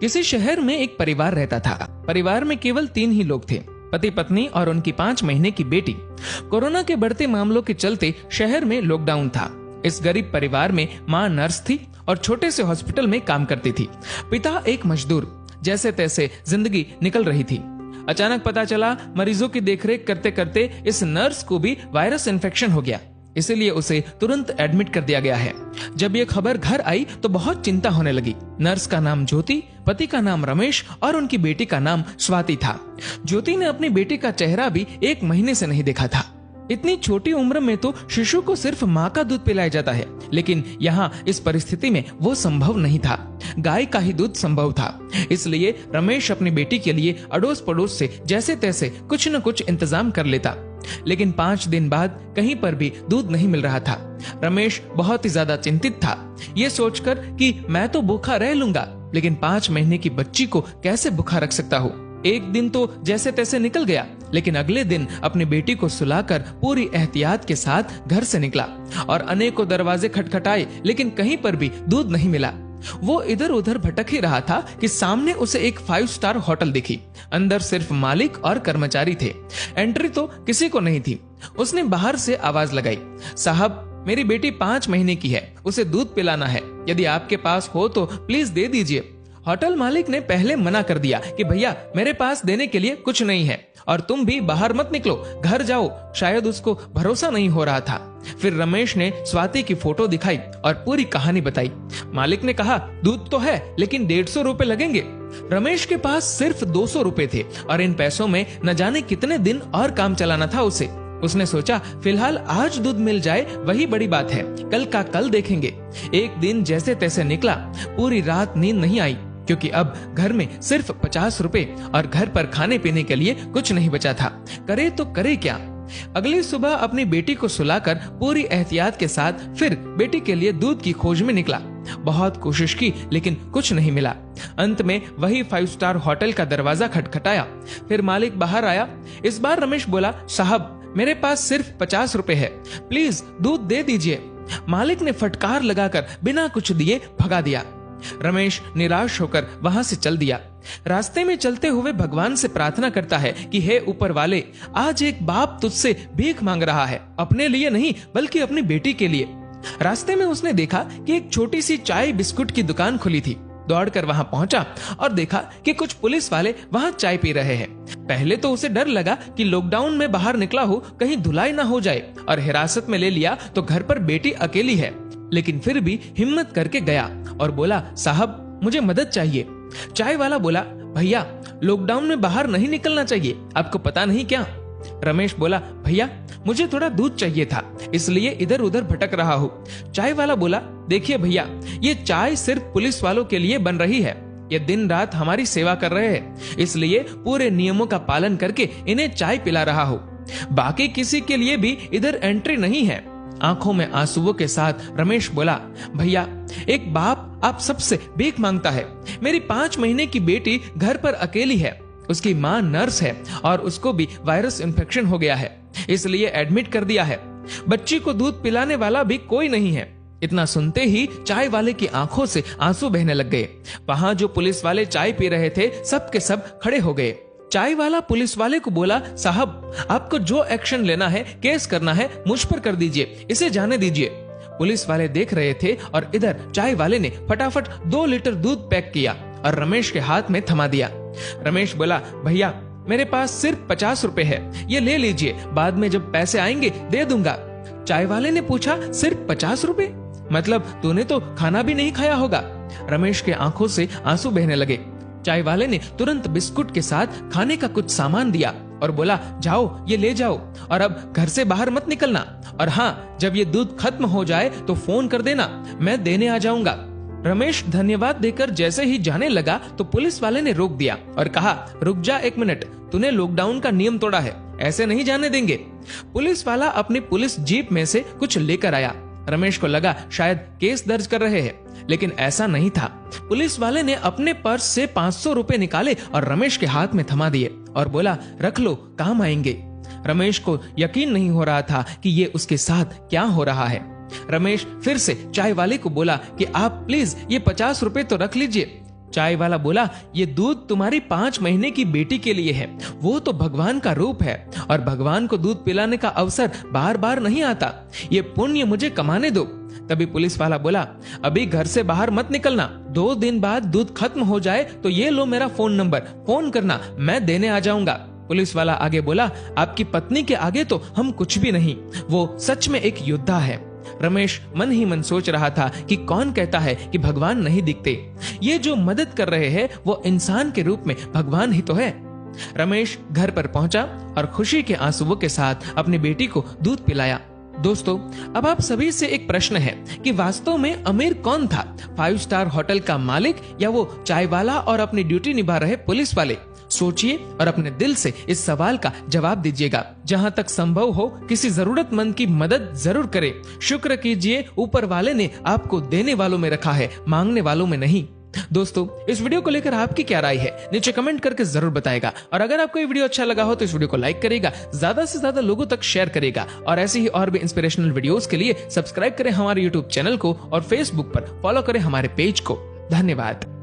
किसी शहर में एक परिवार रहता था। परिवार में केवल 3 ही लोग थे, पति पत्नी और उनकी 5 महीने की बेटी। कोरोना के बढ़ते मामलों के चलते शहर में लॉकडाउन था। इस गरीब परिवार में माँ नर्स थी और छोटे से हॉस्पिटल में काम करती थी। पिता एक मजदूर। जैसे तैसे जिंदगी निकल रही थी। अचानक पता चला मरीजों की देखरेख करते करते इस नर्स को भी वायरस इन्फेक्शन हो गया, इसीलिए उसे तुरंत एडमिट कर दिया गया है। जब ये खबर घर आई तो बहुत चिंता होने लगी। नर्स का नाम ज्योति, पति का नाम रमेश और उनकी बेटी का नाम स्वाति था। ज्योति ने अपनी बेटी का चेहरा भी 1 महीने से नहीं देखा था। इतनी छोटी उम्र में तो शिशु को सिर्फ माँ का दूध पिलाया जाता है, लेकिन यहाँ इस परिस्थिति में वो संभव नहीं था। गाय का ही दूध संभव था। इसलिए रमेश अपनी बेटी के लिए अड़ोस पड़ोस से जैसे तैसे कुछ न कुछ इंतजाम कर लेता, लेकिन 5 दिन बाद कहीं पर भी दूध नहीं मिल रहा था। रमेश बहुत ही ज्यादा चिंतित था, ये सोचकर कि मैं तो भूखा रह लूंगा, लेकिन 5 महीने की बच्ची को कैसे भूखा रख सकता हूँ। एक दिन तो जैसे तैसे निकल गया, लेकिन अगले दिन अपनी बेटी को सुलाकर पूरी एहतियात के साथ घर से निकला और अनेकों दरवाजे खटखटाए, लेकिन कहीं पर भी दूध नहीं मिला। वो इधर उधर भटक ही रहा था कि सामने उसे एक 5 स्टार होटल दिखी। अंदर सिर्फ मालिक और कर्मचारी थे। एंट्री तो किसी को नहीं थी। उसने बाहर से आवाज लगाई, साहब मेरी बेटी 5 महीने की है, उसे दूध पिलाना है, यदि आपके पास हो तो प्लीज दे दीजिए। होटल मालिक ने पहले मना कर दिया कि भैया मेरे पास देने के लिए कुछ नहीं है और तुम भी बाहर मत निकलो, घर जाओ। शायद उसको भरोसा नहीं हो रहा था। फिर रमेश ने स्वाति की फोटो दिखाई और पूरी कहानी बताई। मालिक ने कहा दूध तो है, लेकिन 150 रुपए लगेंगे। रमेश के पास सिर्फ 200 रुपए थे और इन पैसों में न जाने कितने दिन और काम चलाना था उसे। उसने सोचा फिलहाल आज दूध मिल जाए वही बड़ी बात है, कल का कल देखेंगे। एक दिन जैसे तैसे निकला। पूरी रात नींद नहीं आई, क्योंकि अब घर में सिर्फ 50 रुपए और घर पर खाने पीने के लिए कुछ नहीं बचा था। करे तो करे क्या। अगली सुबह अपनी बेटी को सुलाकर पूरी एहतियात के साथ फिर बेटी के लिए दूध की खोज में निकला। बहुत कोशिश की, लेकिन कुछ नहीं मिला। अंत में वही 5 स्टार होटल का दरवाजा खटखटाया। फिर मालिक बाहर आया। इस बार रमेश बोला, साहब मेरे पास सिर्फ 50 रुपए है, प्लीज दूध दे दीजिए। मालिक ने फटकार लगाकर बिना कुछ दिए भगा दिया। रमेश निराश होकर वहां से चल दिया। रास्ते में चलते हुए भगवान से प्रार्थना करता है कि हे ऊपर वाले, आज एक बाप तुझसे भीख मांग रहा है, अपने लिए नहीं बल्कि अपनी बेटी के लिए। रास्ते में उसने देखा कि एक छोटी सी चाय बिस्कुट की दुकान खुली थी। दौड़कर वहां पहुंचा और देखा कि कुछ पुलिस वाले वहां चाय पी रहे हैं। पहले तो उसे डर लगा कि लॉकडाउन में बाहर निकला हो, कहीं धुलाई ना हो जाए और हिरासत में ले लिया तो घर पर बेटी अकेली है, लेकिन फिर भी हिम्मत करके गया और बोला, साहब मुझे मदद चाहिए। चाय वाला बोला, भैया लॉकडाउन में बाहर नहीं निकलना चाहिए, आपको पता नहीं क्या। रमेश बोला, भैया मुझे थोड़ा दूध चाहिए था, इसलिए इधर उधर भटक रहा हूँ। चाय वाला बोला, देखिए भैया, ये चाय सिर्फ पुलिस वालों के लिए बन रही है, ये दिन रात हमारी सेवा कर रहे हैं, इसलिए पूरे नियमों का पालन करके इन्हें चाय पिला रहा हूँ, बाकी किसी के लिए भी इधर एंट्री नहीं है। आंखों में आंसुओं के साथ रमेश बोला, भैया एक बाप आप सबसे भीख मांगता है, मेरी 5 महीने की बेटी घर पर अकेली है, उसकी माँ नर्स है और उसको भी वायरस इन्फेक्शन हो गया है, इसलिए एडमिट कर दिया है। बच्ची को दूध पिलाने वाला भी कोई नहीं है। इतना सुनते ही चाय वाले की आंखों से आंसू बहने लग गए। वहां जो पुलिस वाले चाय पी रहे थे सब के सब खड़े हो गए। चाय वाला पुलिस वाले को बोला, साहब आपको जो एक्शन लेना है, केस करना है, मुझ पर कर दीजिए, इसे जाने दीजिए। पुलिस वाले देख रहे थे और इधर चाय वाले ने फटाफट 2 लीटर दूध पैक किया और रमेश के हाथ में थमा दिया। रमेश बोला, भैया मेरे पास सिर्फ 50 रुपए है, ये ले लीजिए, बाद में जब पैसे आएंगे दे दूंगा। चाय वाले ने पूछा, सिर्फ 50 रुपए? मतलब तूने तो खाना भी नहीं खाया होगा। रमेश के आंखों से आंसू बहने लगे। चाय वाले ने तुरंत बिस्कुट के साथ खाने का कुछ सामान दिया और बोला, जाओ ये ले जाओ और अब घर से बाहर मत निकलना, और हाँ जब ये दूध खत्म हो जाए तो फोन कर देना, मैं देने आ जाऊंगा। रमेश धन्यवाद देकर जैसे ही जाने लगा तो पुलिस वाले ने रोक दिया और कहा, रुक जा 1 मिनट, तूने लॉकडाउन का नियम तोड़ा है, ऐसे नहीं जाने देंगे। पुलिस वाला अपनी पुलिस जीप में से कुछ लेकर आया। रमेश को लगा शायद केस दर्ज कर रहे हैं, लेकिन ऐसा नहीं था। पुलिस वाले ने अपने पर्स से 500 रुपए निकाले और रमेश के हाथ में थमा दिए और बोला, रख लो, काम आएंगे। रमेश को यकीन नहीं हो रहा था कि ये उसके साथ क्या हो रहा है। रमेश फिर से चाय वाले को बोला कि आप प्लीज ये 50 रुपए तो रख लीजिए। चाय वाला बोला, ये दूध तुम्हारी 5 महीने की बेटी के लिए है। वो तो भगवान का रूप है और भगवान को दूध पिलाने का अवसर बार बार नहीं आता। ये पुण्य मुझे कमाने दो। तभी पुलिस वाला बोला, अभी घर से बाहर मत निकलना, 2 दिन बाद दूध खत्म हो जाए तो ये लो मेरा फोन नंबर, फोन करना, मैं देने आ जाऊंगा। पुलिस वाला आगे बोला, आपकी पत्नी के आगे तो हम कुछ भी नहीं, वो सच में एक योद्धा है। रमेश मन ही मन सोच रहा था कि कौन कहता है कि भगवान नहीं दिखते। ये जो मदद कर रहे हैं वो इंसान के रूप में भगवान ही तो है। रमेश घर पर पहुंचा और खुशी के आंसुओं के साथ अपनी बेटी को दूध पिलाया। दोस्तों, अब आप सभी से एक प्रश्न है कि वास्तव में अमीर कौन था, 5 स्टार होटल का मालिक या वो चाय वाला और अपनी ड्यूटी निभा रहे पुलिस वाले? सोचिए और अपने दिल से इस सवाल का जवाब दीजिएगा। जहां तक संभव हो किसी जरूरतमंद की मदद जरूर करें। शुक्र कीजिए, ऊपर वाले ने आपको देने वालों में रखा है, मांगने वालों में नहीं। दोस्तों, इस वीडियो को लेकर आपकी क्या राय है नीचे कमेंट करके जरूर बताएगा। और अगर आपको ये वीडियो अच्छा लगा हो तो इस वीडियो को लाइक करेगा, ज्यादा से ज्यादा लोगों तक शेयर करेगा और ऐसे ही और भी इंस्पिरेशनल वीडियोस के लिए सब्सक्राइब करें हमारे यूट्यूब चैनल को और फेसबुक पर फॉलो करें हमारे पेज को। धन्यवाद।